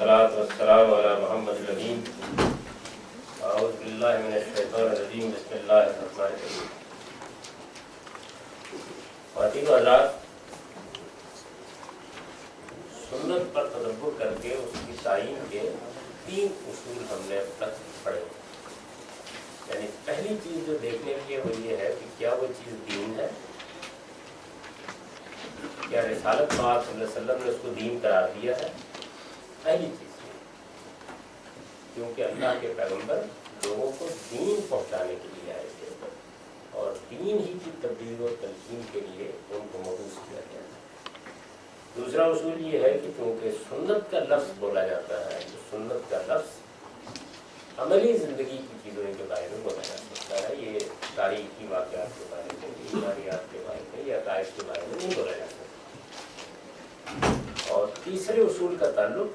والصلاة والسلام على محمد الأمين أعوذ بالله من الشيطان الرجيم بسم الله الرحمن الرحيم. خواتین و حضرات، سنت پر تدبر کر کے اس کی تعین کے 3 اصول ہم نے اب تک پڑھے. یعنی پہلی چیز جو دیکھنے کی ہے وہ یہ ہے کہ کیا وہ چیز دین ہے، کیا رسالت میں آپ صلی اللہ علیہ وسلم نے اس کو دین قرار دیا ہے. پہلی چیز ہے کیونکہ اللہ کے پیغمبر لوگوں کو دین پہنچانے کے لیے آئے تھے اور دین ہی کی تبدیل و تلقین کے لیے ان کو مبعوث کیا گیا. دوسرا اصول یہ ہے کہ کیونکہ سنت کا لفظ بولا جاتا ہے تو سنت کا لفظ عملی زندگی کی چیزوں کے بارے میں بولا جا سکتا ہے. یہ تاریخی واقعات کے بارے میں، ایمانیات کے بارے میں یا عقائد کے بارے میں نہیں بولا جا سکتا. اور تیسرے اصول کا تعلق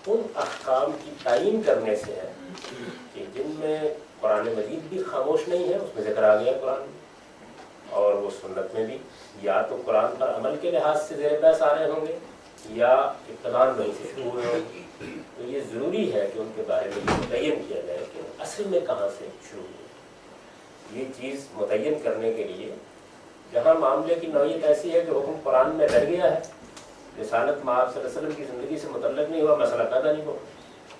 ان احکام کی تعین کرنے سے ہے کہ جن میں قرآن مجید بھی خاموش نہیں ہے، اس میں ذکر آ گیا قرآن میں، اور وہ سنت میں بھی یا تو قرآن پر عمل کے لحاظ سے زیر بحث آ رہے ہوں گے یا ابتداء وہیں سے شروع ہوئے ہوں گے. تو یہ ضروری ہے کہ ان کے بارے میں متعین کیا جائے کہ اصل میں کہاں سے شروع ہوئی. یہ چیز متعین کرنے کے لیے جہاں معاملے کی نوعیت ایسی ہے کہ حکم قرآن میں رہ گیا ہے، رسالت میں آپ صلی اللہ علیہ وسلم کی زندگی سے متعلق نہیں ہوا، مسئلہ پیدا نہیں ہوا،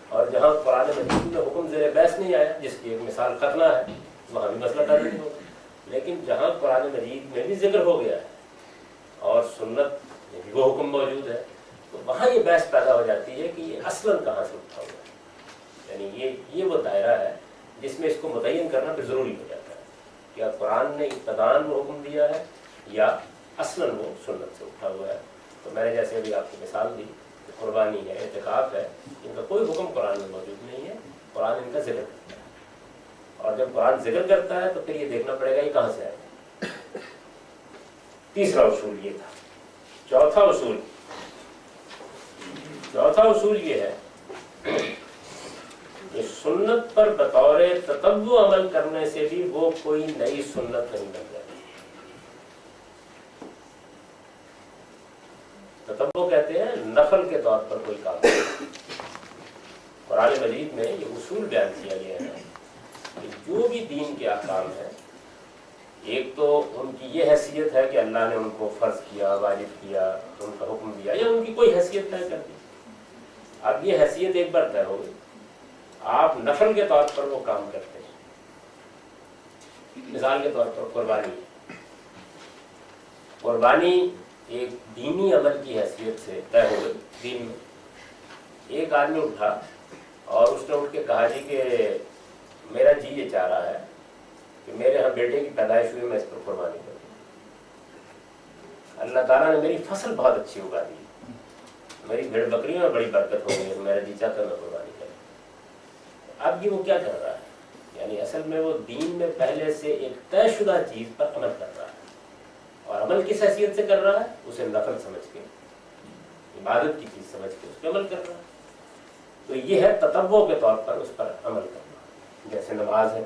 اور جہاں قرآن مجید میں حکم زیر بحث نہیں آیا جس کی ایک مثال ختنہ ہے، وہاں بھی مسئلہ پیدا نہیں ہوگا. لیکن جہاں قرآن مجید میں بھی ذکر ہو گیا ہے اور سنت میں بھی وہ حکم موجود ہے تو وہاں یہ بحث پیدا ہو جاتی ہے کہ یہ اصلاً کہاں سے اٹھا ہوا ہے. یعنی یہ وہ دائرہ ہے جس میں اس کو متعین کرنا بھی ضروری ہو جاتا ہے. کیا قرآن نے ابتداءً وہ حکم دیا ہے یا اصلاً وہ سنت سے اٹھا ہوا ہے. تو میں نے جیسے ابھی آپ کو مثال دی کہ قربانی ہے، اعتکاف ہے، ان کا کوئی حکم قرآن میں موجود نہیں ہے، قرآن ان کا ذکر کرتا ہے. اور جب قرآن ذکر کرتا ہے تو پھر یہ دیکھنا پڑے گا یہ کہاں سے آئے گا. تیسرا اصول یہ تھا. چوتھا اصول یہ ہے کہ سنت پر بطور تطوع عمل کرنے سے بھی وہ کوئی نئی سنت نہیں بن جاتی. تطوع کہتے ہیں نفل کے طور پر کوئی کام. قرآن مجید میں یہ اصول بیان کیا گیا ہے کہ جو بھی دین کے احکام ہیں، ایک تو ان کی یہ حیثیت ہے کہ اللہ نے ان کو فرض کیا، واجب کیا، ان کا حکم دیا، یا ان کی کوئی حیثیت طے کر دی. اب یہ حیثیت ایک بار طے ہو گئی، آپ نفل کے طور پر وہ کام کرتے ہیں. مثال کے طور پر قربانی ایک دینی عمل کی حیثیت سے طے ہو گئی. دین میں ایک آدمی اٹھا اور اس نے اٹھ کے کہا جی کہ میرا جی یہ چاہ رہا ہے کہ میرے ہاں بیٹے کی پیدائش ہوئی، میں اس پر قربانی کروں. اللہ تعالیٰ نے میری فصل بہت اچھی اگا دی، میری بھیڑ بکریوں میں بڑی برکت ہو گئی، میرا جی چاہتا ہے میں قربانی کروں. اب یہ وہ کیا کر رہا ہے؟ یعنی اصل میں وہ دین میں پہلے سے ایک طے شدہ چیز پر عمل کر رہا ہے. اور عمل کس حیثیت سے کر رہا ہے؟ اسے نفل سمجھ کے، عبادت کی چیز سمجھ کے اس پہ عمل کر رہا ہے. تو یہ ہے تطوع کے طور پر اس پر عمل کرنا. جیسے نماز ہے،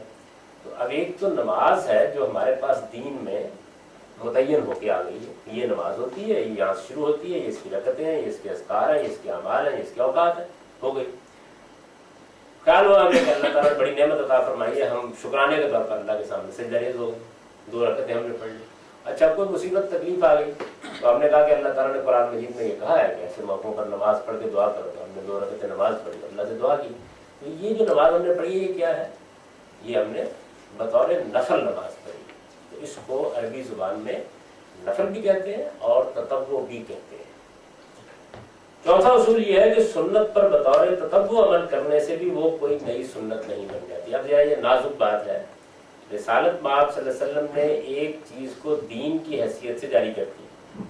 تو اب ایک تو نماز ہے جو ہمارے پاس دین میں متعین ہو کے آ گئی ہے، یہ نماز ہوتی ہے، یہ یہاں سے شروع ہوتی ہے، یہ اس کی رکعتیں ہیں، یہ اس کے اذکار ہیں، یہ اس کے اعمال ہیں، یہ اس کے اوقات ہیں، ہو گئی. خیال ہوا ہمیں کہ اللہ تعالیٰ نے بڑی نعمت عطا فرمائی ہے، ہم شکرانے کے طور پر اللہ کے سامنے سجدہ ریز ہو گئے، 2 رکعتیں ہم نے پڑھ لی. اچھا کوئی مصیبت تکلیف آ گئی تو ہم نے کہا کہ اللہ تعالیٰ نے قرآن مجید میں یہ کہا ہے کہ ایسے موقعوں پر نماز پڑھ کے دعا کرو. تو ہم نے 2 رکعتیں نماز پڑھی، اللہ سے دعا کی. تو یہ جو نماز ہم نے پڑھی ہے یہ کیا ہے؟ یہ ہم نے بطور نفل نماز پڑھی. تو اس کو عربی زبان میں نفل بھی کہتے ہیں اور تطوع بھی کہتے ہیں. چوتھا اصول یہ ہے کہ سنت پر بطور تطوع عمل کرنے سے بھی وہ کوئی نئی سنت نہیں بن جاتی. اب یہ نازک بات ہے، رسالت میں آپ صلی اللہ علیہ وسلم نے ایک چیز کو دین کی حیثیت سے جاری کر دی،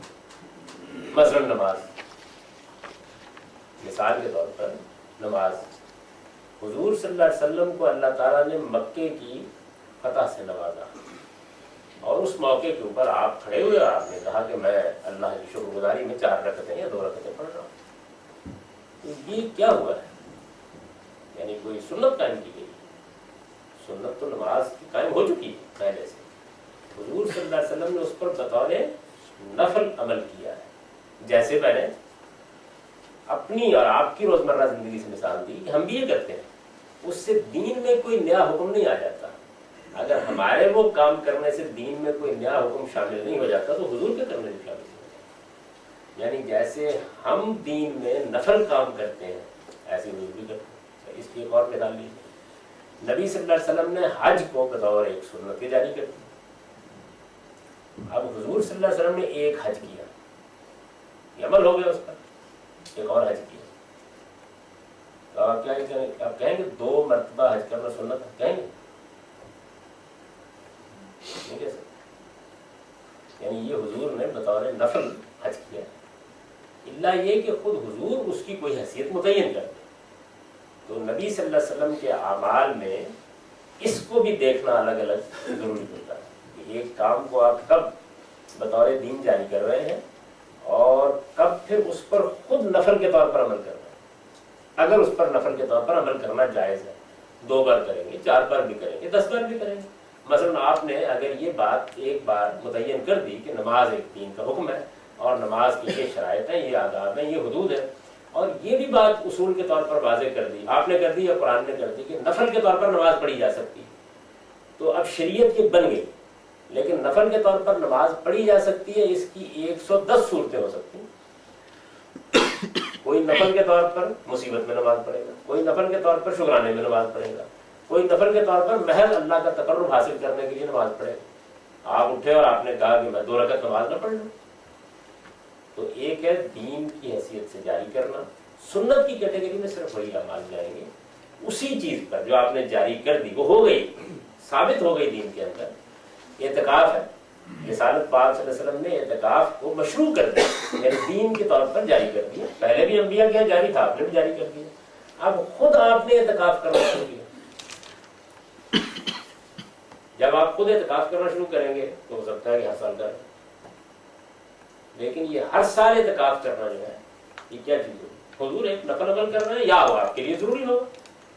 مثلا نماز. مثال کے طور پر نماز، حضور صلی اللہ علیہ وسلم کو اللہ تعالیٰ نے مکے کی فتح سے نوازا اور اس موقع کے اوپر آپ کھڑے ہوئے اور آپ نے کہا کہ میں اللہ کی شکر گزاری میں 4 رکعتیں یا 2 رکعتیں پڑھ رہا ہوں. تو یہ کیا ہوا ہے؟ یعنی کوئی سنت قائم کی گئی. سنت تو نماز کی قائم ہو چکی ہے پہلے سے. حضور صلی اللہ علیہ وسلم نے اس پر بطور نفل عمل کیا ہے. جیسے میں نے اپنی اور آپ کی روزمرہ زندگی سے مثال دی کہ ہم بھی یہ کرتے ہیں، اس سے دین میں کوئی نیا حکم نہیں آ جاتا۔ اگر ہمارے وہ کام کرنے سے دین میں کوئی نیا حکم شامل نہیں ہو جاتا تو حضور کے کرنے سے شامل نہیں ہو جاتا۔ یعنی جیسے ہم دین میں نفل کام کرتے ہیں ایسے حضور بھی کرتے ہیں۔ اس کی ایک اور مثال لیجیے، نبی صلی اللہ علیہ وسلم نے حج کو بطور ایک سنت کے جاری کر دی۔ اب حضور صلی اللہ علیہ وسلم نے ایک حج کیا، یہ عمل ہو گیا اس کا، ایک اور حج کیا، تو آپ کیا کہیں؟ آپ کہیں گے 2 مرتبہ حج کرنا سنت ہے؟ کہیں گے نہیں کہہ سکتے۔ یعنی یہ حضور نے بطور نفل حج کیا، اللہ یہ کہ خود حضور اس کی کوئی حیثیت متعین کرتے۔ تو نبی صلی اللہ علیہ وسلم کے اعمال میں اس کو بھی دیکھنا الگ الگ ضروری ہوتا ہے کہ ایک کام کو آپ کب بطور دین جاری کر رہے ہیں اور کب پھر اس پر خود نفل کے طور پر عمل کر رہے ہیں۔ اگر اس پر نفل کے طور پر عمل کرنا جائز ہے، 2 بار کریں گے، 4 بار بھی کریں گے، 10 بار بھی کریں گے۔ مثلا آپ نے اگر یہ بات ایک بار متعین کر دی کہ نماز ایک دین کا حکم ہے اور نماز کی یہ شرائط ہیں، یہ آداب ہیں، یہ حدود ہے، اور یہ بھی بات اصول کے طور پر واضح کر دی، آپ نے کر دی یا قرآن نے کر دی کہ نفل کے طور پر نماز پڑھی جا سکتی ہے، تو اب شریعت یہ بن گئی۔ لیکن نفل کے طور پر نماز پڑھی جا سکتی ہے، اس کی 110 صورتیں ہو سکتی ہیں۔ کوئی نفل کے طور پر مصیبت میں نماز پڑھے گا، کوئی نفل کے طور پر شکرانے میں نماز پڑھے گا، کوئی نفل کے طور پر محض اللہ کا تقرب حاصل کرنے کے لیے نماز پڑھے گا۔ آپ اٹھے اور آپ نے کہا کہ میں 2 رکعت نماز نہ پڑھ لوں۔ تو ایک ہے دین کی حیثیت سے جاری کرنا، سنت کی کیٹیگری میں صرف وہی اعمال جائیں گے اسی چیز پر جو آپ نے جاری کر دی، وہ ہو گئی، ثابت ہو گئی دین کے اندر۔ اعتکاف ہے، رسالت پاک صلی اللہ علیہ وسلم نے اعتکاف کو مشروع کر دیا، یعنی دین کے طور پر جاری کر دیا۔ پہلے بھی انبیاء کے جاری تھا، آپ نے بھی جاری کر دیا، اب خود آپ نے اعتکاف کرنا شروع کیا۔ جب آپ خود اعتکاف کرنا شروع کریں گے تو ہو سکتا ہے کہ ہر سال کریں، لیکن یہ ہر سال اعتکاف کرنا جو ہے یہ کیا چیز ہوگی؟ حضور ایک نفل عمل کر رہے ہیں، یا وہ آپ کے لیے ضروری ہوگا،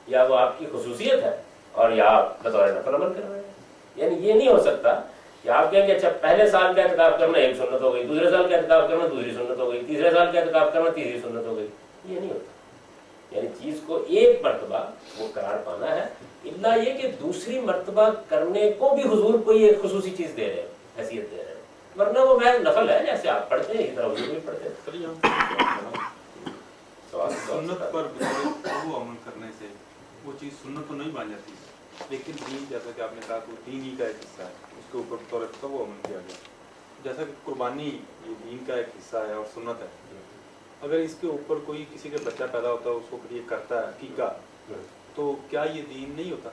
یا وہ آپ کی خصوصیت ہے، اور یا آپ بطور نفل عمل کر رہے ہیں۔ یعنی یہ نہیں ہو سکتا کہ آپ کہیں گے اچھا پہلے سال کا اعتکاف کرنا ایک سنت ہو گئی، دوسرے سال کا اعتکاف کرنا دوسری سنت ہو گئی، تیسرے سال کا اعتکاف کرنا تیسری سنت ہو گئی، یہ نہیں ہوتا۔ یعنی چیز کو ایک مرتبہ وہ قرار پانا ہے، الا یہ کہ دوسری مرتبہ کرنے کو بھی حضور کوئی ایک خصوصی چیز دے رہے ہیں، حیثیت دے رہے ہیں، ورنہ وہ محض نفل ہے، جیسے آپ پڑھتے ہیں اسی طرح حضور بھی پڑھتے ہیں۔ سنت پر وہ عمل کرنے سے وہ چیز سنت تو نہیں بن جاتی، لیکن دین جیسا کہ آپ نے کہا کہ دین ہی کا ایک حصہ ہے، اس کے اوپر طور پر وہ عمل کیا گیا، جیسا کہ قربانی یہ دین کا ایک حصہ ہے اور سنت ہے۔ اگر اس کے اوپر کوئی کسی کا بچہ پیدا ہوتا ہے، اس کو یہ کرتا ہے عقیقہ، تو کیا یہ دین نہیں ہوتا؟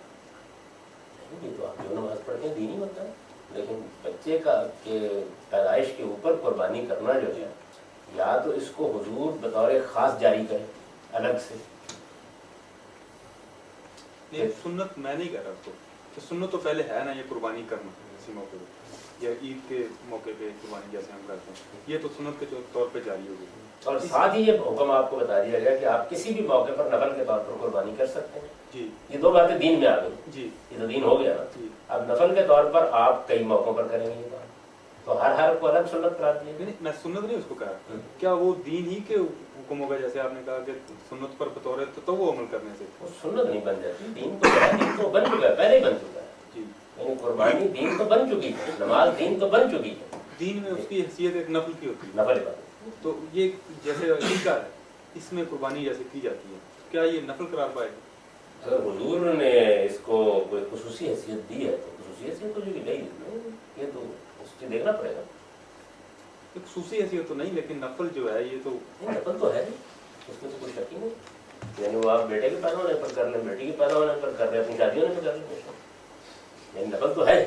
نہیں، تو آپ جو نماز پڑھتے ہیں دین ہی ہوتا ہے، لیکن بچے کا کہ پیدائش کے اوپر قربانی کرنا جو ہے، یا تو اس کو حضور بطور خاص جاری کرے الگ سے۔ نہیں، سنت میں نہیں کہہ رہا اس کو کہ سنت تو پہلے ہے نا، یہ قربانی کرنا کسی موقع پہ یا عید کے موقع پہ قربانی جیسے ہم کرتے ہیں، یہ تو سنت کے طور پہ جاری ہو گئی، اور ساتھ ہی یہ حکم آپ کو بتا دیا گیا کہ آپ کسی بھی موقع پر نفل کے طور پر قربانی کر سکتے ہیں۔ جی، یہ 2 باتیں دین میں آ گئی، جی، یہ تو دین ہو گیا نا۔ جی۔ اب نفل کے طور پر آپ کئی موقعوں پر کریں گے یہ بات، تو ہر کو الگ سنت قرار دیا۔ نہیں، میں سنت نہیں اس کو کہا، کیا وہ دین ہی کے حکم ہوگا، جیسے آپ نے کہا کہ سنت پر بطور تو وہ عمل کرنے سے وہ سنت نہیں بن جاتی، دین تو ہے، دین تو بن چکا ہے، پہلے ہی بن چکا ہے۔ جی، یعنی قربانی دین تو بن چکی ہے، نماز دین تو بن چکی ہے، دین میں اس کی حیثیت ایک نفل کی ہوتی ہے۔ نفل بن۔ تو یہ جیسے عقیقہ ہے، اس میں قربانی جیسے کی جاتی ہے، کیا یہ نفل قرار پائے گا؟ اگر حضور نے اس کو کوئی خصوصی حیثیت دی ہے تو خصوصی حیثیت تو جو کہ نہیں ہے، یہ تو اس سے دیکھنا پڑے گا۔ ایک خصوصی حیثیت تو نہیں، لیکن نفل جو ہے یہ تو نفل تو ہے، اس میں تو کوئی شک ہی نہیں۔ یعنی وہ آپ بیٹے کے پیدا ہونے پر کر لیں، بیٹی کے پیدا ہونے پر کر لیں، اپنی شادی ہونے پر کر لیں، یعنی نفل تو ہے،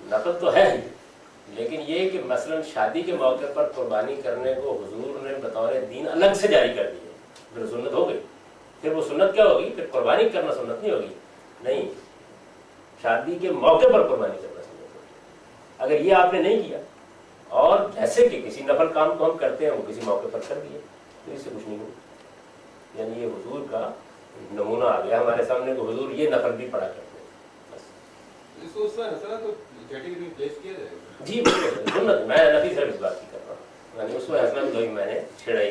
نفل تو ہے ہی۔ لیکن یہ کہ مثلا شادی کے موقع پر قربانی کرنے کو حضور نے بطور دین الگ سے جاری کر دیا، پھر سنت ہو گئی، پھر وہ سنت کیا ہوگی؟ پھر قربانی کرنا سنت نہیں ہوگی، نہیں، شادی کے موقع پر قربانی کرنا سنت ہوگی۔ اگر یہ آپ نے نہیں کیا اور جیسے کہ کسی نفل کام کو ہم کرتے ہیں وہ کسی موقع پر کر دیے تو اس سے کچھ نہیں ہوگا۔ یعنی یہ حضور کا نمونہ آ گیا ہمارے سامنے کہ حضور یہ نفل بھی پڑھا کرتے ہیں، بس۔ جی سنت، میں نفی صرف اس بات کی کر رہا ہوں، یعنی اس کو حسنہ بھی میں نے چھیڑا ہی۔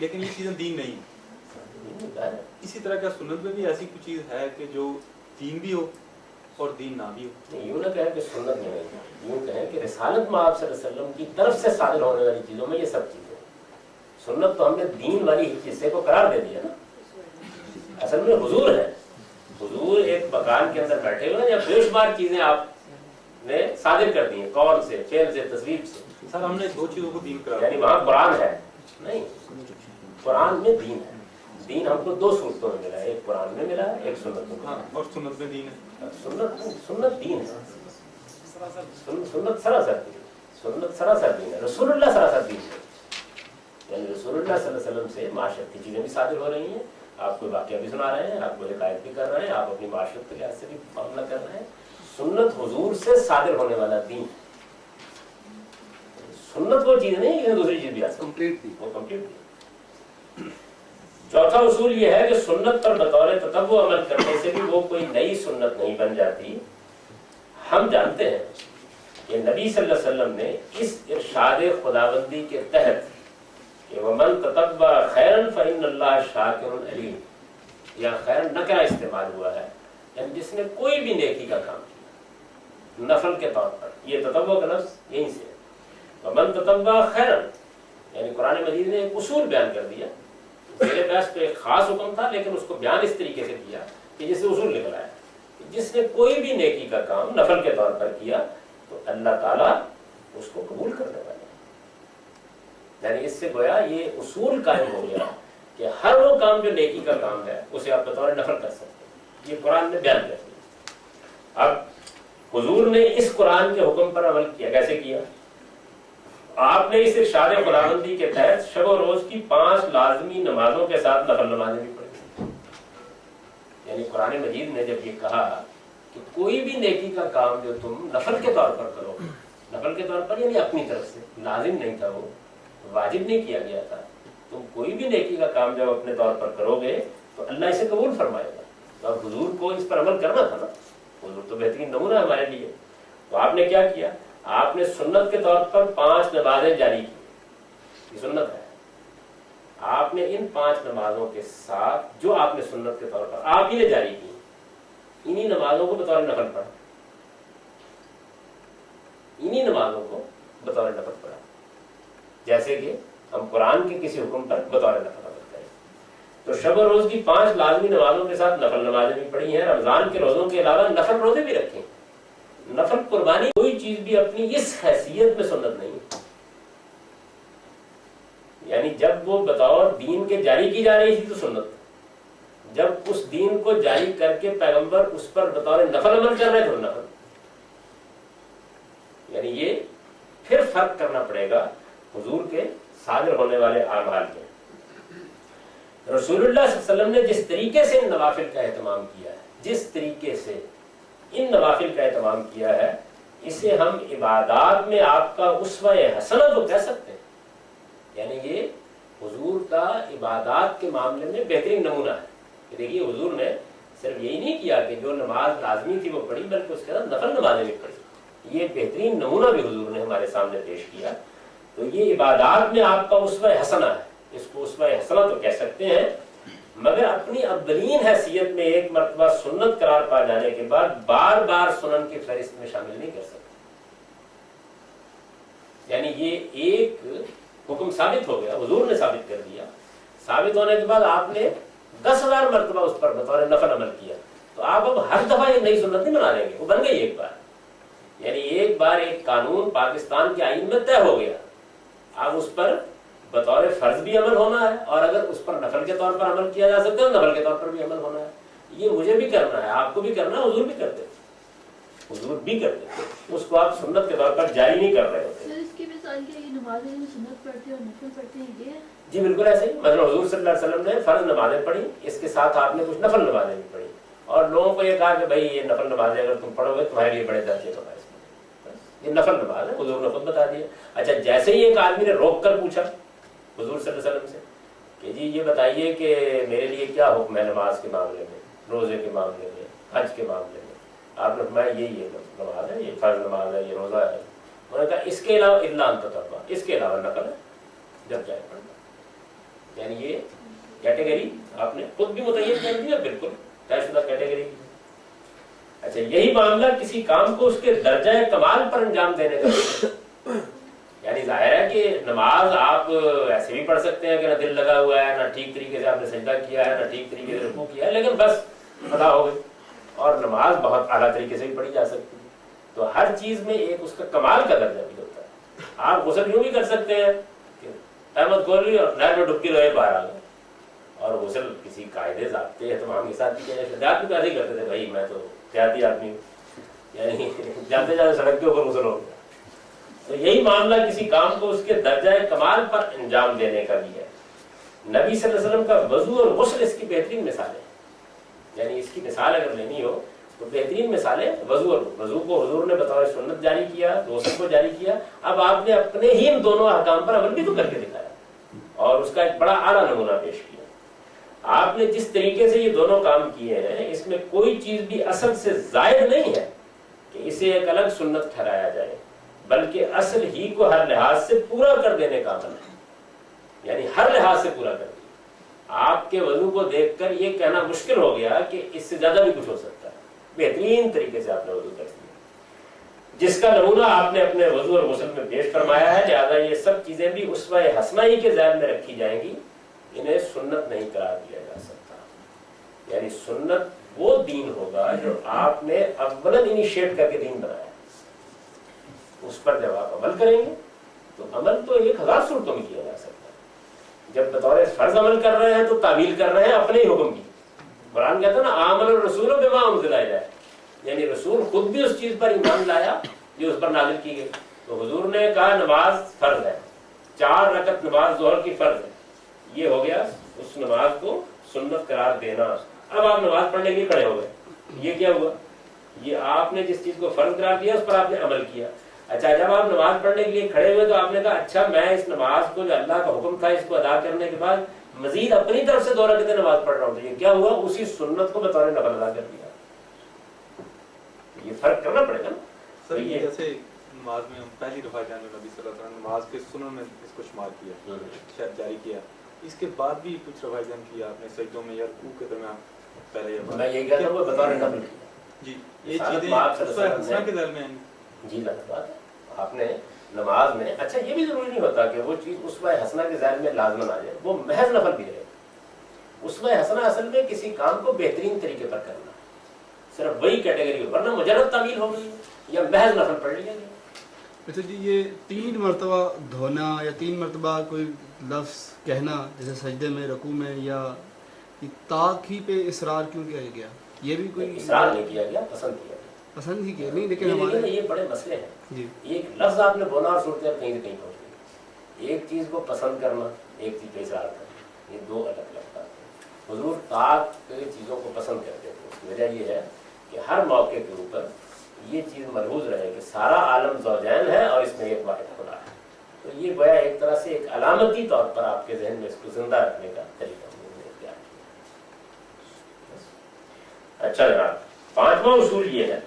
لیکن یہ چیزیں دین نہیں ہے. اسی طرح کا سنت میں بھی ایسی کوئی چیز ہے کہ جو دین بھی ہو اور دین نہ بھی ہو؟ یوں نہ کہیں کہ سنت میں نہیں، یوں کہیں کہ رسالت میں آپ صلی اللہ علیہ وسلم کی طرف سے صادر ہونے والی چیزوں میں یہ سب چیزیں. سنت تو ہم نے دین والی حصے کو قرار دے دیا نا. اصل میں حضور ہے، حضور ایک مکان کے اندر بیٹھے ہوئے یا بے شمار چیزیں آپ نے صادر کر دی ہیں، قول سے، فعل سے، تصویر سے. سر ہم نے دو چیزوں کو دین قرار یعنی وہاں قرآن ہے نہیں، قرآن میں دین ہے. دین ہم کو دو صورتوں میں ملا ہے، ایک قرآن میں ملا ہے، ایک سنت میں. ہاں، اور سنت میں دین ہے. سنت دین ہے، سنت سراسر دین، سنت سراسر دین ہے. رسول اللہ سراسر دین ہے. یعنی رسول اللہ صلی اللہ علیہ وسلم سے معاشرت کی چیزیں بھی صادر ہو رہی ہیں، آپ کو واقعہ بھی سنا رہے ہیں، آپ کو حکایت بھی کر رہے ہیں، آپ اپنی معاشرت کے لحاظ سے بھی معاملہ کر رہے ہیں. سنت حضور سے صادر ہونے والا دین ہے. سنت وہ چیز نہیں کہ دوسری چیز بھی آ سکتی، وہ کمپلیٹ دین. چوتھا اصول یہ ہے کہ سنت پر بطور تتبع عمل کرنے سے بھی وہ کوئی نئی سنت نہیں بن جاتی. ہم جانتے ہیں کہ نبی صلی اللہ علیہ وسلم نے اس ارشاد خداوندی کے تحت کہ وَمَن تَتَبَّعَ خَيْرًا فَإِنَّ اللَّهَ شَاكِرٌ عَلِيمٌ، یا خیر نکرہ استعمال ہوا ہے، یعنی جس نے کوئی بھی نیکی کا کام کیا نفل کے طور پر. یہ تتبع کا لفظ یہیں سے ہے. وَمَن تَتَبَّعَ خَيْرًا، یعنی قرآن مجید نے ایک اصول بیان کر دیا. میرے پاس تو ایک خاص حکم تھا لیکن اس کو بیان اس طریقے سے کیا کہ جس سے اصول نکل آیا. جس نے کوئی بھی نیکی کا کام نفل کے طور پر کیا تو اللہ تعالیٰ اس کو قبول کرنے والے ہیں. یعنی اس سے گویا یہ اصول قائم ہو گیا کہ ہر وہ کام جو نیکی کا کام ہے اسے آپ بطور نفل کر سکتے ہیں. یہ قرآن نے بیان کر دیا. اب حضور نے اس قرآن کے حکم پر عمل کیا. کیسے کیا؟ آپ نے اس ارشاد خداوندی کے تحت شب و روز کی 5 لازمی نمازوں کے ساتھ نفل نمازیں بھی پڑھی. یعنی قرآن مجید نے جب یہ کہا کہ کوئی بھی نیکی کا کام جو تم نفل کے طور پر کرو، نفل کے طور پر یعنی اپنی طرف سے، لازم نہیں تھا، وہ واجب نہیں کیا گیا تھا. تم کوئی بھی نیکی کا کام جب اپنے طور پر کرو گے تو اللہ اسے قبول فرمائے گا. تو اب حضور کو اس پر عمل کرنا تھا نا. حضور تو بہترین نمونہ ہمارے لیے. تو آپ نے کیا کیا؟ آپ نے سنت کے طور پر 5 نمازیں جاری کی. یہ سنت ہے. آپ نے ان 5 نمازوں کے ساتھ جو آپ نے سنت کے طور پر آپ ہی نے جاری کی، انہی نمازوں کو بطور نفل پڑھا. انہی نمازوں کو بطور نفل پڑھا. جیسے کہ ہم قرآن کے کسی حکم پر بطور نفل عمل کریں. تو شب و روز کی 5 لازمی نمازوں کے ساتھ نفل نمازیں بھی پڑھی ہیں. رمضان کے روزوں کے علاوہ نفل روزے بھی رکھیں. نفل قربانی کوئی چیز بھی اپنی اس حیثیت میں سنت نہیں ہے. یعنی جب وہ بطور دین کے جاری کی جا رہی تھی تو سنت، جب اس دین کو جاری کر کے پیغمبر اس پر بطور نفل عمل کر رہے تھے نفل. یعنی یہ پھر فرق کرنا پڑے گا حضور کے صادر ہونے والے اعمال کے. رسول اللہ صلی اللہ علیہ وسلم نے جس طریقے سے ان نوافل کا اہتمام کیا ہے، جس طریقے سے ان نوافل کا اہتمام کیا ہے، اسے ہم عبادات میں آپ کا اسوہ حسنہ تو کہہ سکتے ہیں. یعنی یہ حضور کا عبادات کے معاملے میں بہترین نمونہ ہے. کہ دیکھیے حضور نے صرف یہی نہیں کیا کہ جو نماز لازمی تھی وہ پڑھی، بلکہ اس کے ساتھ نفل نمازیں بھی پڑھی. یہ بہترین نمونہ بھی حضور نے ہمارے سامنے پیش کیا. تو یہ عبادات میں آپ کا اسوہ حسنہ ہے. اس کو اسوہ حسنہ تو کہہ سکتے ہیں، مگر اپنی اولین حیثیت میں ایک مرتبہ سنت قرار پا جانے کے بعد بار بار سنن کی فہرست میں شامل نہیں کر سکتے. یعنی یہ ایک حکم ثابت ہو گیا، حضور نے ثابت کر دیا. ثابت ہونے کے بعد آپ نے 10,000 مرتبہ اس پر بطور نفل عمل کیا. تو آپ اب ہر دفعہ ایک نئی سنت نہیں بنا لیں گے، وہ بن گئی ایک بار. یعنی ایک بار ایک قانون پاکستان کے آئین میں طے ہو گیا، اب اس پر بطور فرض بھی عمل ہونا ہے، اور اگر اس پر نفل کے طور پر عمل کیا جا سکتا ہے تو نفل کے طور پر بھی عمل ہونا ہے. یہ مجھے بھی کرنا ہے، آپ کو بھی کرنا ہے، حضور بھی کرتے ہیں. حضور بھی کرتے ہیں. اس کو آپ سنت کے طور پر جاری نہیں کر رہے ہوتے. اس کی مثال کیا یہ نمازیں سنت پڑھتے ہیں اور نفل پڑھتے ہیں یہ؟ جی بالکل ایسے ہی. مثلا حضور صلی اللہ علیہ وسلم نے فرض نمازیں پڑھی، اس کے ساتھ آپ نے کچھ نفل نمازیں بھی پڑھی، اور لوگوں کو یہ کہا کہ بھائی یہ نفل نمازیں اگر تم پڑھو گے تمہارے لیے بڑے درجے کا باعث ہے. یہ نفل نماز ہے، حضور نے خود بتا دیا. اچھا جیسے ہی ایک آدمی نے روک کر پوچھا حضور صلی اللہ علیہ وسلم سے کہ جی یہ بتائیے کہ میرے لیے کیا حکم ہے نماز کے معاملے میں، روزے کے معاملے میں، حج کے معاملے میں. آپ نے فرمایا یہ نماز ہے، یہ فرض نماز ہے، یہ روزہ ہے. انہوں نے کہا اس کے علاوہ الا ان تطوع، اس کے علاوہ نفل ہے جب چاہے پڑھنا. یعنی یہ کیٹیگری آپ نے خود بھی متعین کر دیا، بالکل طے شدہ کیٹیگری کی۔ اچھا، یہی معاملہ کسی کام کو اس کے درجہ کمال پر انجام دینے کا، یعنی ظاہر ہے کہ نماز آپ ایسے بھی پڑھ سکتے ہیں کہ نہ دل لگا ہوا ہے، نہ ٹھیک طریقے سے آپ نے سجدہ کیا ہے، نہ ٹھیک طریقے سے رکوع کیا ہے، لیکن بس ادا ہو گئی، اور نماز بہت اعلیٰ طریقے سے بھی پڑھی جا سکتی ہے۔ تو ہر چیز میں ایک اس کا کمال کا درجہ بھی ہوتا ہے۔ آپ غسل یوں بھی کر سکتے ہیں کہ احمد کھول لی اور نہر میں ڈبکی لگائے باہر آ گئے، اور غسل کسی قاعدے ضابطے اہتمام کے ساتھ کیا جائے۔ احتیاط بھی ایسے ہی کرتے تھے، بھائی میں تو احتیاطی آدمی ہوں، یعنی جاتے جاتے سڑک کے اوپر غسل ہو گیا۔ تو یہی معاملہ کسی کام کو اس کے درجہ کمال پر انجام دینے کا بھی ہے۔ نبی صلی اللہ علیہ وسلم کا وضو اور غسل اس کی بہترین مثالیں، یعنی اس کی مثال اگر لینی ہو تو بہترین مثالیں وضو کو حضور نے بطور سنت جاری کیا، غسل کو جاری کیا، اب آپ نے اپنے ہی ان دونوں احکام پر عمل بھی تو کر کے دکھایا اور اس کا ایک بڑا اعلیٰ نمونہ پیش کیا۔ آپ نے جس طریقے سے یہ دونوں کام کیے ہیں، اس میں کوئی چیز بھی اصل سے زائد نہیں ہے کہ اسے ایک الگ سنت ٹھہرایا جائے، بلکہ اصل ہی کو ہر لحاظ سے پورا کر دینے کا عمل ہے، یعنی ہر لحاظ سے پورا کر دیا۔ آپ کے وضو کو دیکھ کر یہ کہنا مشکل ہو گیا کہ اس سے زیادہ بھی کچھ ہو سکتا ہے، بہترین طریقے سے آپ نے وضو کر دیا، جس کا نمونہ آپ نے اپنے وضو اور غسل میں پیش فرمایا ہے۔ لہٰذا یہ سب چیزیں بھی اسوہ حسنہ ہی کے ذیل میں رکھی جائیں گی، انہیں سنت نہیں قرار دیا جا سکتا۔ یعنی سنت وہ دین ہوگا جو آپ نے اولاً انیشیٹ کر کے دین بنایا، اس پر جب آپ عمل کریں گے تو عمل تو 1000 صورتوں میں کیا جا سکتا ہے۔ جب بطور فرض عمل کر رہے ہیں تو تعمیل کر رہے ہیں اپنے ہی حکم کی۔ قرآن کہتا ہے نا آمن الرسول بما انزل الیہ، یعنی رسول خود بھی اس چیز پر ایمان لایا جو اس پر نازل کی گئی۔ تو حضور نے کہا نماز فرض ہے، 4 رکعت نماز ظہر کی فرض ہے، یہ ہو گیا اس نماز کو سنت قرار دینا۔ اب آپ نماز پڑھنے کے لیے کھڑے ہو گئے، یہ کیا ہوا؟ یہ آپ نے جس چیز کو فرض قرار دیا اس پر آپ نے عمل کیا۔ اچھا، جب آپ نماز پڑھنے کے لیے کھڑے ہوئے تو آپ نے کہا اچھا میں اس نماز کو جو اللہ کا حکم تھا اس کو ادا کرنے کے بعد مزید اپنی طرف سے 2 رکعتیں نماز پڑھ رہا ہوں، تو یہ کیا ہوا؟ اسی سنت کو بطور نفل ادا کر دیا۔ یہ فرق کرنا پڑے گا نا سر۔ یہ جیسے نماز میں ہم پہلی دفعہ جانے نبی صلی اللہ علیہ وسلم نماز کے سنن میں اس کو شمار کیا، شاید جاری کیا، اس کے بعد بھی کچھ روایتیں کی آپ نے سجدوں میں یا رکوع کے درمیان پہلے میں یہ کہتا ہوں بطور نفل جی یہ چیزیں کے ذیل میں جی غلط بات ہے۔ آپ نے نماز میں، اچھا یہ بھی ضروری نہیں ہوتا کہ وہ چیز اسوہ حسنہ کے ذیل میں لازمن آ جائے، وہ محض نفل بھی رہے۔ اسوہ حسنہ اصل میں کسی کام کو بہترین طریقے پر کرنا، صرف وہی کیٹیگری، ورنہ مجرد تعمیل ہو گئی یا محض نفل پڑھ لیا گیا۔ اچھا جی، یہ 3 مرتبہ دھونا یا 3 مرتبہ کوئی لفظ کہنا جیسے سجدے میں، رکوع میں، یا تاک ہی پہ اصرار کیوں کیا گیا؟ یہ بھی کوئی اصرار نہیں کیا گیا، پسند کیا گیا، پسند ہی کیا نہیں، لیکن ہمارے یہ بڑے مسئلے ہیں جی۔ ایک لفظ آپ نے بولا اور صورتحال کہیں سے کہیں پہنچ گئی۔ ایک چیز کو پسند کرنا، ایک چیز پہ اصرار کرنا، یہ 2 الگ الگ باتیں ہیں۔ حضور طاق چیزوں کو پسند کرتے تھے، اس کی وجہ یہ ہے کہ ہر موقع کے اوپر یہ چیز ملحوظ رہے کہ سارا عالم زوجین ہے اور اس میں ایک واحد خدا ہے۔ تو یہ گویا ایک طرح سے ایک علامتی طور پر آپ کے ذہن میں اس کو زندہ رکھنے کا طریقہ ہم نے اختیار کیا۔ اچھا جناب، 5واں اصول یہ ہے،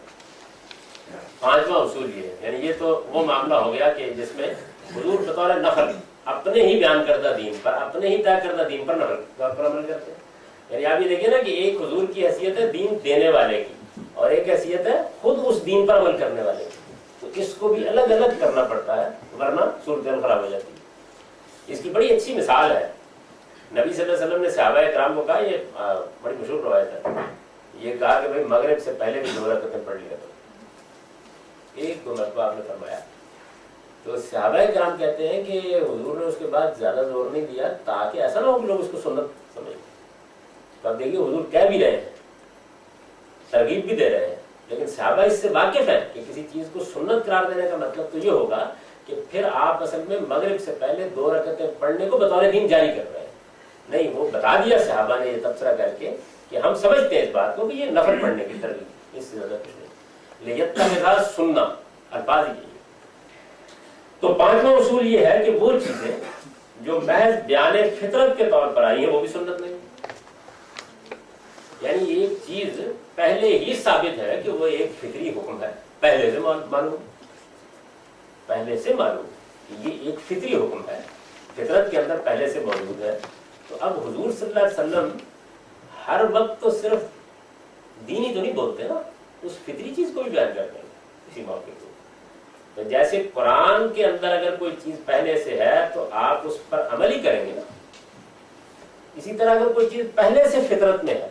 5واں اصول یہ ہے، یعنی یہ تو وہ معاملہ ہو گیا کہ جس میں حضور بطور نفل اپنے ہی بیان کردہ دین پر، اپنے ہی طے کردہ دین پر نفل طور پر عمل کرتے ہیں۔ یعنی آپ یہ دیکھیں نا کہ ایک حضور کی حیثیت ہے دین دینے والے کی، اور ایک حیثیت ہے خود اس دین پر عمل کرنے والے کی، تو اس کو بھی الگ الگ کرنا پڑتا ہے ورنہ صورتحال خراب ہو جاتی ہے۔ اس کی بڑی اچھی مثال ہے، نبی صلی اللہ علیہ وسلم نے صحابہ کرام کو کہا، یہ بڑی مشہور روایت ہے، یہ کہا کہ بھائی مغرب سے پہلے بھی 2 رکعتیں پڑھ لیا کرو، 1-2 مرتبہ آپ نے فرمایا۔ تو صحابہ کرام کہتے ہیں کہ حضور نے اس کے بعد زیادہ زور نہیں دیا تاکہ ایسا نہ ہو کہ لوگ اس کو سنت سمجھیں۔ تو اب دیکھیے حضور کہہ بھی رہے ہیں، ترغیب بھی دے رہے ہیں، لیکن صحابہ اس سے واقف ہے کہ کسی چیز کو سنت قرار دینے کا مطلب تو یہ ہوگا کہ پھر آپ اصل میں مغرب سے پہلے 2 رکعتیں پڑھنے کو بطور دین جاری کر رہے ہیں۔ نہیں، وہ بتا دیا صحابہ نے یہ تبصرہ کر کے کہ ہم سمجھتے ہیں اس بات کو کہ یہ نفل پڑھنے کی ترغیب، اس سے زیادہ کچھ نہیں، لیتخذ سنہ الفاظ یہ۔ تو 5واں اصول یہ ہے کہ وہ چیزیں جو محض بیان فطرت کے طور پر آئی ہیں وہ بھی سنت نہیں، یعنی ایک چیز پہلے ہی ثابت ہے کہ وہ ایک فطری حکم ہے، پہلے سے معلوم کہ یہ ایک فطری حکم ہے، فطرت کے اندر پہلے سے موجود ہے، تو اب حضور صلی اللہ علیہ وسلم ہر وقت تو صرف دین ہی تو نہیں بولتے نا، اس فطری چیز کو بھی بیان کرتے ہیں اسی موقع کو. تو جیسے قرآن کے اندر اگر کوئی چیز پہلے سے ہے تو آپ اس پر عمل ہی کریں گے نا، اسی طرح اگر کوئی چیز پہلے سے فطرت میں ہے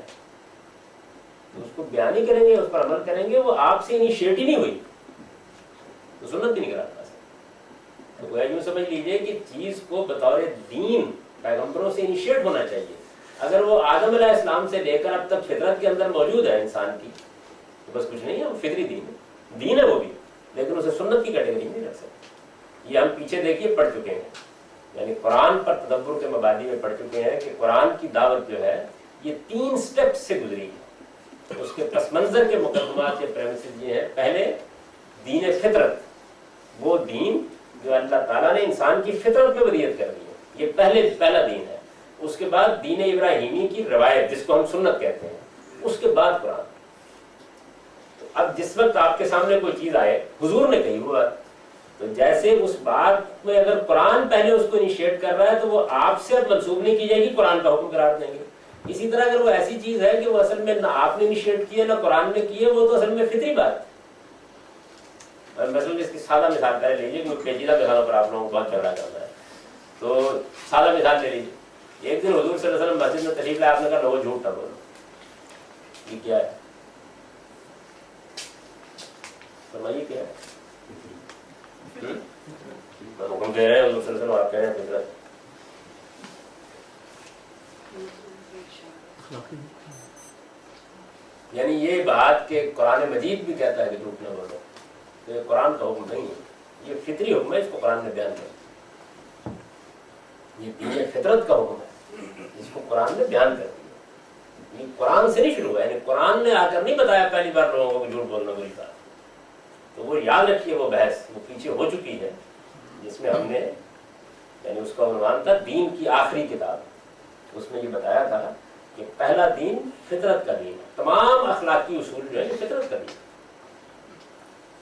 تو اس کو بیان ہی کریں گے، اس پر عمل کریں گے. وہ آپ سے انیشیٹ ہی نہیں ہوئی تو سنت بھی نہیں کراتا. تو گویا یوں سمجھ لیجئے کہ چیز کو بطور دین پیغمبروں سے انیشیٹ ہونا چاہیے. اگر وہ آدم علیہ السلام سے لے کر اب تک فطرت کے اندر موجود ہے انسان کی تو بس کچھ نہیں ہے، وہ فطری دین ہے وہ بھی، لیکن اسے سنت کی کیٹیگری نہیں رکھ سکتے. یہ ہم پیچھے دیکھیے پڑھ چکے ہیں، یعنی قرآن پر تدبر کے مبادی میں پڑھ چکے ہیں کہ قرآن کی دعوت جو ہے یہ 3 سٹیپ سے گزری ہے. اس کے پس منظر کے مقدمات یا پریمیسز یہ ہیں. پہلے دین فطرت، وہ دین جو اللہ تعالیٰ نے انسان کی فطرت میں ودیت کر دی ہے، یہ پہلا دین ہے. اس کے بعد دین ابراہیمی کی روایت جس کو ہم سنت کہتے ہیں، اس کے بعد قرآن. تو اب جس وقت آپ کے سامنے کوئی چیز آئے حضور نے کہی ہوا تو جیسے اس بات میں اگر قرآن پہلے اس کو انیشیٹ کر رہا ہے تو وہ آپ سے اب منسوب نہیں کی جائے گی، قرآن کا حکم قرار دیں گے. اسی طرح اگر وہ ایسی چیز ہے کہ وہ اصل میں نہ آپ نے انیشیٹ کی ہے نہ قرآن نے کی ہے، وہ تو اصل میں فطری بات ہے. مثلاً اس کی سادہ مثال پہلے لیجیے کہ پیچیدہ مثالوں پر آپ لوگوں کو بہت جھگڑا کرنا ہے. تو سادہ مثال لے لیجیے. ایک دن حضور صلی اللہ علیہ وسلم مسجد میں تشریف لائے، آپ نے کہا لوگوں جھوٹ نہ بولو. یہ کیا ہے؟ فرمائیے کیا ہے؟ حکم دے رہے ہیں حضور صلی اللہ علیہ وسلم، آپ کہہ رہے ہیں فطرت. یعنی یہ بات کہ قرآن مجید بھی کہتا ہے کہ جھوٹ نہ بولو، یہ قرآن کا حکم نہیں ہے، یہ فطری حکم ہے، اس کو قرآن نے بیان کیا. یہ دین فطرت کا حکم ہے جس کو قرآن نے بیان کر دیا. یہ قرآن سے نہیں شروع ہوا، یعنی قرآن نے آ کر نہیں بتایا پہلی بار لوگوں کو جھوٹ بولنا بری بات. تو وہ یاد رکھیے، وہ بحث وہ پیچھے ہو چکی ہے جس میں ہم نے، یعنی اس کا عنوان تھا دین کی آخری کتاب. اس میں یہ بتایا تھا کہ پہلا دین فطرت کا دین ہے، تمام اخلاقی اصول جو ہے یہ فطرت کا دین ہے.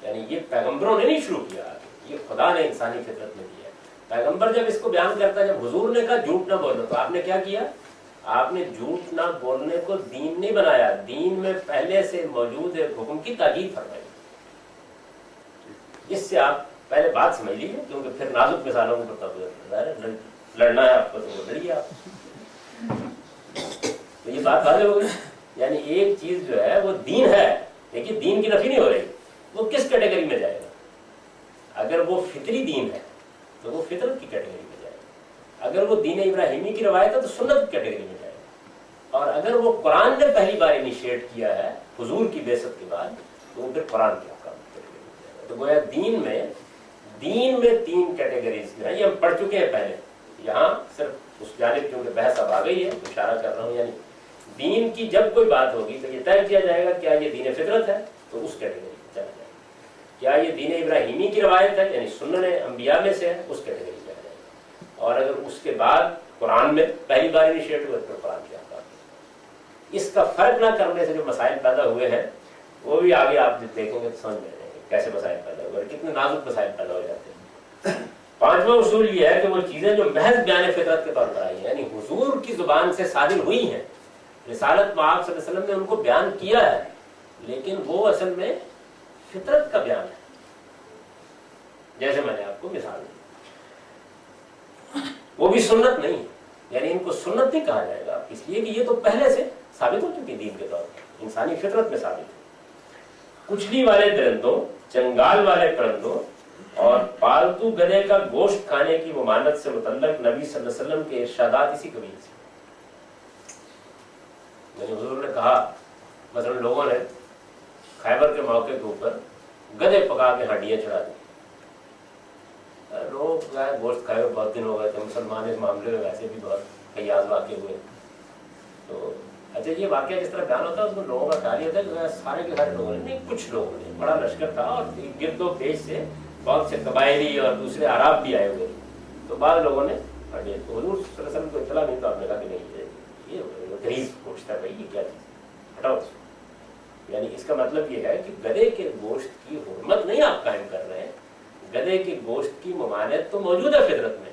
یعنی یہ پیغمبروں نے نہیں شروع کیا، یہ خدا نے انسانی فطرت میں دیا. پیغمبر جب اس کو بیان کرتا ہے، جب حضور نے کہا جھوٹ نہ بولو تو آپ نے کیا کیا؟ آپ نے جھوٹ نہ بولنے کو دین نہیں بنایا، دین میں پہلے سے موجود ایک حکم کی تاکید فرمائی. اس سے آپ پہلے بات سمجھ لیجیے، کیونکہ پھر نازک مثالوں کو لڑنا ہے آپ کو تو لڑیے آپ. تو یہ بات واضح ہو گئی. یعنی ایک چیز جو ہے وہ دین ہے، لیکن دین کی نفی نہیں ہو رہی. وہ کس کیٹیگری میں جائے گا؟ اگر وہ فطری دین ہے تو وہ فطرت کی کیٹیگری میں جائے گا. اگر وہ دین ابراہیمی کی روایت ہے تو سنت کی کیٹیگری میں جائے گا. اور اگر وہ قرآن نے پہلی بار انیشیٹ کیا ہے حضور کی بعثت کے بعد تو وہ پھر قرآن کے احکام کی کیٹیگری میں جائے گا. تو گویا دین میں 3 کیٹیگریز جو ہیں، یہ ہم پڑھ چکے ہیں پہلے. یہاں صرف اس جانب کیونکہ بحث اب آ گئی ہے تو اشارہ کر رہا ہوں. یعنی دین کی جب کوئی بات ہوگی تو یہ طے کیا جائے گا کیا یہ دین فطرت ہے تو اس کیٹیگری میں چلا جائے گا. کیا یہ دین ابراہیمی کی روایت ہے یعنی سنن انبیاء میں سے ہے، اس کیٹیگری میں چلا جائے گا. اور اگر اس کے بعد قرآن میں پہلی بار انیشیٹ ہوا تو قرآن کے احکام. اس کا فرق نہ کرنے سے جو مسائل پیدا ہوئے ہیں وہ بھی آگے آپ دیکھیں گے تو سمجھ میں آئیں گے کیسے مسائل پیدا ہوئے اور کتنے نازک مسائل پیدا ہو جاتے ہیں. 5واں اصول یہ ہے کہ وہ چیزیں جو محض بیان فطرت کے طور پر آئی ہیں، یعنی حضور کی زبان سے صادر ہوئی ہیں، رسالت میں آپ صلی اللہ علیہ وسلم نے ان کو بیان کیا ہے، لیکن وہ اصل میں فطرت کا بیان ہے. جیسے میں نے آپ کو مثال دی، وہ بھی سنت نہیں، یعنی ان کو سنت نہیں کہا جائے گا اس لیے کہ یہ تو پہلے سے ثابت ہو چکی دین کے طور پر، انسانی فطرت میں ثابت ہے. کچلی والے درندوں، چنگال والے پرندوں اور پالتو گدھے کا گوشت کھانے کی ممانعت سے متعلق نبی صلی اللہ علیہ وسلم کے ارشادات اسی قبیل سے. یعنی حضور نے کہا، مثلا لوگوں نے خیبر کے موقع کے اوپر گدھے پکا کے ہڈیاں چڑھا دی. لوگ گوشت کھائے ہوئے بہت دن ہو گئے تھے، مسلمان اس معاملے میں ویسے بھی بہت فیاض واقع ہوئے. تو اچھا یہ واقعہ جس طرح بیان ہوتا ہے اس میں لوگوں کا خیال یہ ہوتا ہے کہ سارے کے سارے لوگوں نے نہیں، کچھ لوگوں نے، بڑا لشکر تھا اور گرد و پیش سے بہت سے قبائلی اور دوسرے عرب بھی آئے ہوئے. تو بعض لوگوں نے ہڈیاں، تو حضور صلی اللہ علیہ وسلم کو اطلاع نہیں، تو آپ نے کہا کہ نہیں یہ غریز گوشت ہے بھائی، یہ کیا چیز، ہٹاؤ. یعنی اس کا مطلب یہ ہے کہ گدھے کے گوشت کی حرمت نہیں آپ قائم کر رہے ہیں، گدھے کے گوشت کی ممانعت تو موجود ہے فطرت میں،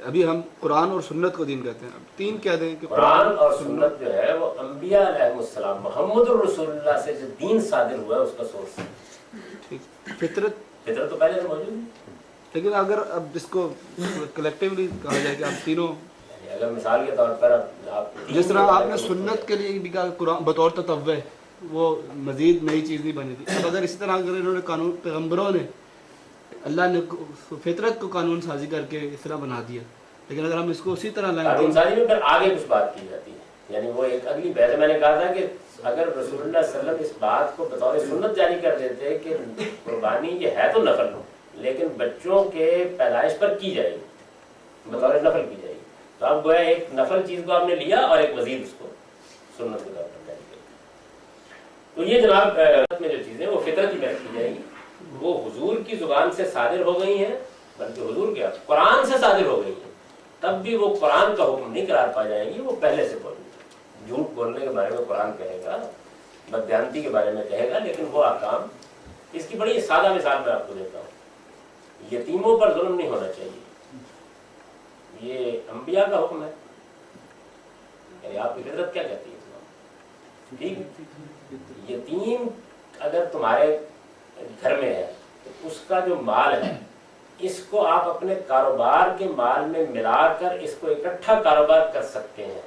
ابھی ہم قرآن اور سنت کو دین کہتے ہیں, اب تین کہہ دیں کہ قرآن اور سنت جو ہے وہ انبیاء علیہ السلام محمد الرسول اللہ سے جو دین صادر ہوا ہے اس کا سورس ہے. ٹھیک, فطرت تو پہلے سے موجود ہے. لیکن اگر اب اس کو کلیکٹیولی کہا جائے کہ آپ تینوں, یعنی اگر مثال کے طور پر آپ جس طرح آپ نے سنت کے لیے بھی کہا قرآن بطور تطوع وہ مزید نئی چیز نہیں بنی تھی, اب اگر اسی طرح اگر انہوں نے قانون, پیغمبروں نے اللہ نے فطرت کو قانون سازی کر کے اس طرح بنا دیا, لیکن اگر ہم اس کو اسی طرح لائیں قانون سازی میں پھر آگے کچھ بات کی جاتی ہے, یعنی وہ ایک اگلی بحث. میں نے کہا تھا کہ اگر رسول اللہ صلی اللہ علیہ وسلم اس بات کو بطور سنت جاری کر دیتے کہ قربانی یہ ہے تو نفل ہو لیکن بچوں کے پیدائش پر کی جائے گی, بطور نفل کی جائے گی, تو آپ گویا ایک نفل چیز کو آپ نے لیا اور ایک مزید اس کو سنت کے طور پر جاری کر دیا. تو یہ جناب میں جو چیزیں وہ فطرت کی بحث کی جائے گی, وہ حضور کی زبان سے صادر ہو گئی ہیں, بلکہ حضور کیا قرآن سے صادر ہو گئی ہیں, تب بھی وہ قرآن کا حکم نہیں قرار پا جائیں گی, وہ پہلے سے بولیں گے. جھوٹ بولنے کے بارے میں قرآن کہے گا, بددیانتی کے بارے میں کہے گا, لیکن وہ احکام, اس کی بڑی سادہ مثال میں آپ کو دیتا ہوں. یتیموں پر ظلم نہیں ہونا چاہیے, یہ انبیاء کا حکم ہے. یعنی آپ کی فطرت کیا کہتی ہے؟ ٹھیک, یتیم اگر تمہارے گھر میں ہے تو اس کا جو مال ہے اس کو آپ اپنے کاروبار کے مال میں ملا کر اس کو اکٹھا کاروبار کر سکتے ہیں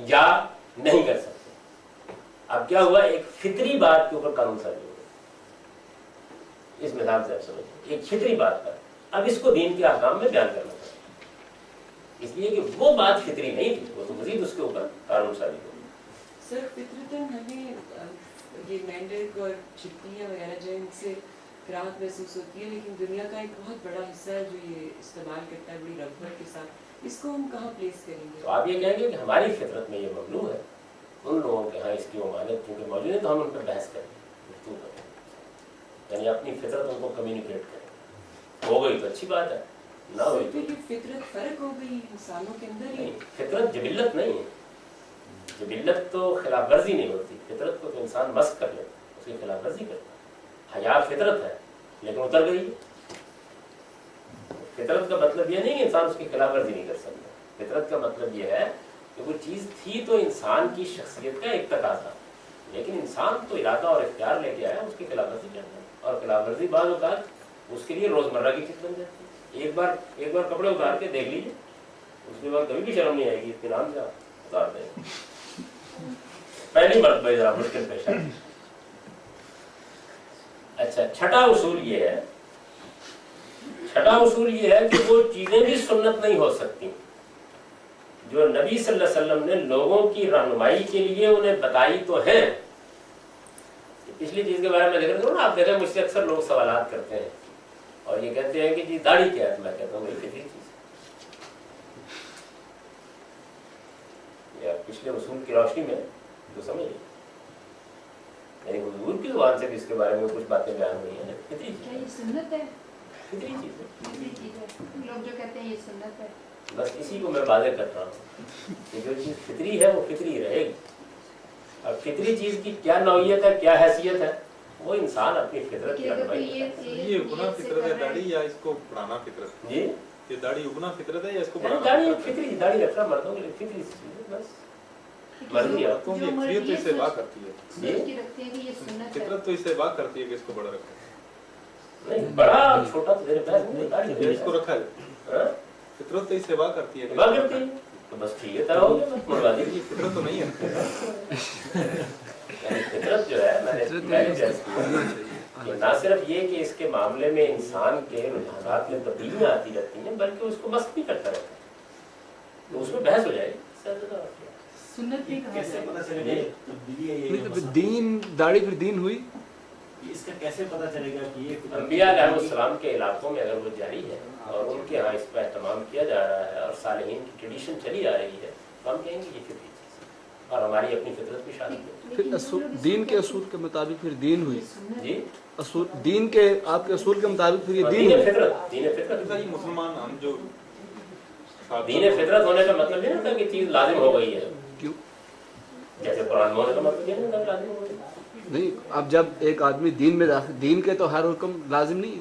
یا نہیں کر سکتے. اب کیا ہوا, ایک فطری بات کے اوپر قانون سازی ہو گئی. اس مثال سے آپ سمجھیں, ایک فطری بات پر اب اس کو دین کے احکام میں بیان کرنا پڑا, اس لیے کہ وہ بات فطری نہیں تھی, وہ تو مزید اس کے اوپر قانون سازی ہو گئی. سر فطرتاً ہمیں یہ مینڈک اور چھٹیاں وغیرہ جو ان سے راحت محسوس ہوتی ہے, لیکن دنیا کا ایک بہت بڑا حصہ ہے جو یہ استعمال کرتا ہے بڑی رغبت کے ساتھ, اس کو ہم کہاں پلیس کریں گے؟ تو آپ یہ کہیں گے کہ ہماری فطرت میں یہ ممنوع ہے, ان لوگوں کے ہاں اس کی ممانعت کیونکہ موجود ہے تو ہم ان پر بحث کریں, گفتگو کریں, یعنی اپنی فطرت ان کو کمیونیکیٹ کریں. ہو گئی تو اچھی بات ہے, نہ ہوئی تو فطرت فرق ہو گئی انسانوں کے اندر. نہیں, فطرت جبلت نہیں ہے, جبلت تو خلاف ورزی نہیں ہوتی, فطرت کو تو انسان مسخ کر لیتا, اس کی خلاف ورزی کرتا. حیا فطرت ہے لیکن اتر گئی. فطرت کا مطلب یہ نہیں کہ انسان اس کی خلاف ورزی نہیں کر سکتا, فطرت کا مطلب یہ ہے کہ وہ چیز تھی تو انسان کی شخصیت کا ایک تقاضا, لیکن انسان تو ارادہ اور اختیار لے کے آیا, اس کی خلاف ورزی کرتا ہے, اور خلاف ورزی بعض اوقات اس کے لیے روزمرہ کی چیز بن جاتی ہے. ایک بار کپڑے اتار کے دیکھ لیجیے, اس کے بعد کبھی بھی شرم نہیں آئے گی, اطمینان سے اتار دیں. پہلی مرتبہ ذرا مشکل پیش آئی. اچھا, چھٹا اصول یہ ہے کہ وہ چیزیں بھی سنت نہیں ہو سکتی جو نبی صلی اللہ علیہ وسلم نے لوگوں کی رہنمائی کے لیے انہیں بتائی تو ہیں. پچھلی چیز کے بارے میں ذکر کروں نا, آپ دیکھیں مجھ سے اکثر لوگ سوالات کرتے ہیں اور یہ کہتے ہیں کہ جی داڑھی کیا ہے, میں کہتا ہوں بھائی فطری چیز یا پچھلے اصول کی روشنی میں تو سمجھیں, یعنی حضور کی زبان سے بھی اس کے بارے میں کچھ باتیں بیان ہوئی ہیں. فطری چیز, کیا یہ سنت ہے؟ فطری چیز ہے, فطری چیز ہے. لوگ جو کہتے ہیں یہ سنت ہے, بس اسی کو میں واضح کر رہا ہوں کہ جو چیز فطری ہے وہ فطری رہے گی. اب فطری چیز کی کیا نوعیت ہے, کیا حیثیت ہے, وہ انسان اپنی فطرت کی رہنمائی کرتا ہے. یہ اگنا فطرت ہے داڑھی یا اس کو بڑھانا فطرت؟ جی, یہ داڑھی اگنا فطرت ہے یا اس کو داڑھی بڑھانا فطری, داڑھی رکھنا مردوں کے لیے فطری چیز ہے, بس مرضی ہے. تو یہ اکثریت تو اس سے بات کرتی ہے, سوچ کے رکھتے ہیں کہ یہ سنت ہے. فطرت تو اس سے بات کرتی ہے کہ اس کو بڑا رکھا نہیں, بڑا چھوٹا تو میرے پاس نہیں, داڑھی ہے, اس کو رکھا ہے. فطرت تو اس سے بات کرتی ہے بات کرتی ہے, تو بس ٹھیک ہے, طرح ہو گیا, بس مروا دیجیے. فطرت تو نہیں ہے. یعنی فطرت جو ہے, میں نے پہلے جیسے کیا کہ نہ صرف یہ کہ اس کے معاملے میں انسان کے رجحانات میں تبدیلیاں آتی رہتی ہیں, بلکہ اس کو مسخ بھی کرتا رہتا ہے, تو اس میں بحث ہو جائے گی. سنت بھی کہا کیسے جائے. پتہ چلے گا تبدیلی ہے یہ؟ دین داڑھی پھر دین ہوئی, اس کا کیسے پتہ چلے گا کہ یہ انبیاء علیہ السلام کے علاقوں میں اگر وہ جاری ہے اور ان کے ہاں اس پر اہتمام کیا جا رہا ہے اور صالحین کی ٹریڈیشن چلی آ رہی ہے, تو ہم کہیں گے یہ فطری چیز ہے اور ہماری اپنی فطرت بھی شامل ہے. پھر دین کے اصول کے مطابق پھر دین ہوئی. جی, اصول دین کے, آپ کے اصول کے مطابق پھر یہ دین دین ہوئی. فطرت, دین فطرت. یہ مسلمان ہم جو دین فطرت ہونے کا مطلب یہ نہیں تھا کہ چیز لازم ہو گئی ہے, کیوں جیسے قرآن میں ہونے کا مطلب یہ نہیں تھا کہ لازم ہو گئی. نہیں, اب جب ایک آدمی دین میں داخل, دین کے تو ہر حکم لازم نہیں ہے.